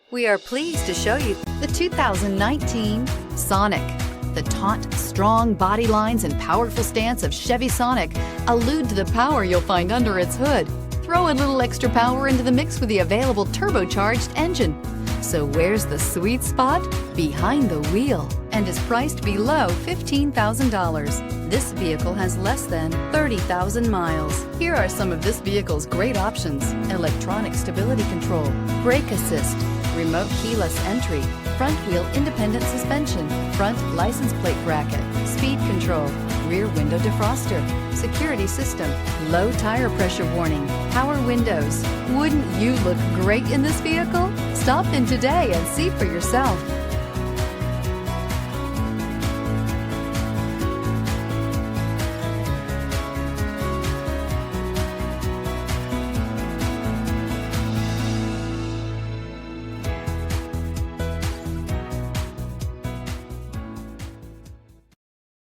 We are pleased to show you the 2019 Sonic. The taut, strong body lines and powerful stance of Chevy Sonic allude to the power you'll find under its hood. Throw a little extra power into the mix with the available turbocharged engine. So where's the sweet spot? Behind the wheel, and is priced below $15,000. This vehicle has less than 30,000 miles. Here are some of this vehicle's great options: electronic stability control, brake assist, remote keyless entry, front wheel independent suspension, front license plate bracket, speed control, rear window defroster, security system, low tire pressure warning, power windows. Wouldn't you look great in this vehicle? Stop in today and see for yourself.